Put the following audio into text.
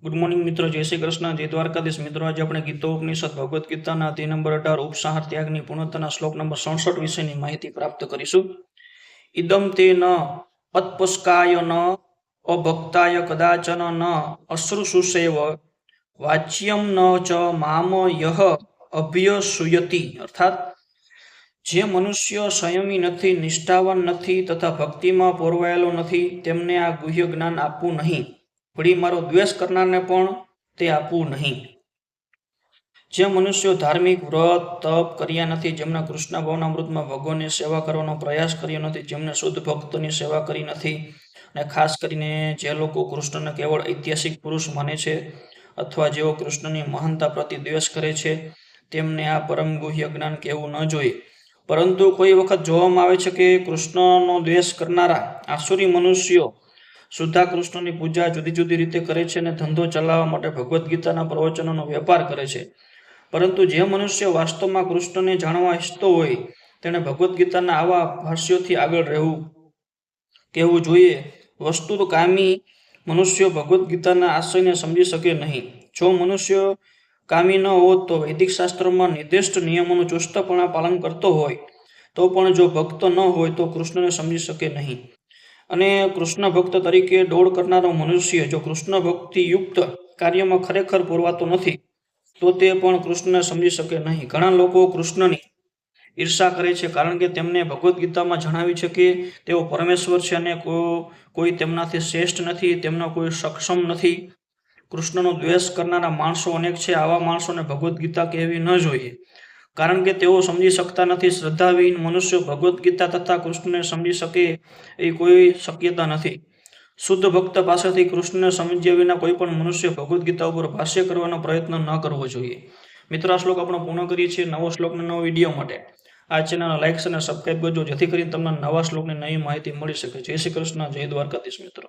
Good morning मित्रों, जय श्री कृष्ण, जय द्वारकाधीश। मित्रों, आज આપણે ગીતોપનિષદ ભગવદ્ ગીતાના અધ્યાય નંબર 18 ઉપસાહર ત્યાગની પૂર્ણતાના શ્લોક નંબર 67 વિશેની માહિતી પ્રાપ્ત કરીશું। ઇદમ તે ન અત્પસ્કાય ન અભક્તાય કદાચન ન અશ્રુસુષેવ વાચ્યમ ન ચ મામ યહ અભ્યસૂયતિ। અર્થાત જે મનુષ્ય સંયમી નથી, નિષ્ઠાવાન નથી તથા ભક્તિમાં પોરવાયેલો નથી, તેમને આ ગુહ્ય જ્ઞાન આપવું નહીં, વળી મારો દ્વેષ કરનારને પણ તે આપવું નહીં। જે મનુષ્યો ધાર્મિક વ્રત તપ કર્યા નથી, જેમણે કૃષ્ણ ભાવનામૃતમાં ભગવાનની સેવા કરવાનો પ્રયાસ કર્યો નથી, જેમણે શુદ્ધ ભક્તોની સેવા કરી નથી, અને ખાસ કરીને જે લોકો કૃષ્ણને કેવળ ઐતિહાસિક પુરુષ માને છે અથવા જેઓ કૃષ્ણની મહાનતા પ્રતિ દ્વેષ કરે છે, તેમને આ પરમ ગુહ્ય જ્ઞાન કહેવું ન જોઈએ। પરંતુ કોઈ વખત જોવામાં આવે છે કે કૃષ્ણનો દ્વેષ કરનારા આસુરી મનુષ્યો શુદ્ધા કૃષ્ણની પૂજા જુદી જુદી રીતે કરે છે અને ધંધો ચલાવવા માટે ભગવદ્ ગીતાના પ્રવચનોનો વેપાર કરે છે। પરંતુ જે મનુષ્ય વાસ્તવમાં કૃષ્ણને જાણવા ઈચ્છતો હોય, તેણે ભગવદ્ ગીતાના આવા ભાષ્યોથી આગળ કહેવું જોઈએ। વસ્તુ કામી મનુષ્યો ભગવદ્ ગીતાના આશયને સમજી શકે નહીં। જો મનુષ્ય કામી ન હોત તો વૈદિક શાસ્ત્રોમાં નિર્દિષ્ટ નિયમોનું ચુસ્તપણા પાલન કરતો હોય તો પણ જો ભક્ત ન હોય તો કૃષ્ણને સમજી શકે નહીં। અને કૃષ્ણ ભક્ત તરીકે દોડ કરનારો મનુષ્ય જો કૃષ્ણ ભક્તિ યુક્ત કાર્યમાં ખરેખર પુરવાતો નથી તો તે પણ કૃષ્ણને સમજી શકે નહીં। ઘણા લોકો કૃષ્ણની ઈર્ષા કરે છે કારણ કે તેમને ભગવદ્ ગીતામાં જણાવ્યું છે કે તેઓ પરમેશ્વર છે અને કોઈ તેમનાથી શ્રેષ્ઠ નથી, તેમનો કોઈ સક્ષમ નથી। કૃષ્ણનો દ્વેષ કરનારા માણસો અનેક છે। આવા માણસોને ભગવદ્ ગીતા કહેવી ન જોઈએ, કારણ કે તેઓ સમજી શકતા નથી। શ્રદ્ધાવિહીન મનુષ્યો ભગવદ્ ગીતા તથા કૃષ્ણને સમજી શકે એ કોઈ શક્યતા નથી। શુદ્ધ ભક્ત પાસેથી કૃષ્ણને સમજ્યા વિના કોઈ પણ મનુષ્ય ભગવદ્ ગીતા ઉપર ભાષ્ય કરવાનો પ્રયત્ન ન કરવો જોઈએ। મિત્રો, આ શ્લોક આપણે પૂર્ણ કરીએ છીએ। નવો શ્લોકનો નવો વિડીયો માટે આ ચેનલને લાઈક અને સબસ્ક્રાઈબ કરજો, જેથી કરીને તમને નવા શ્લોકની નવી માહિતી મળી શકે। જય શ્રી કૃષ્ણ, જય દ્વારકાધીશ મિત્રો।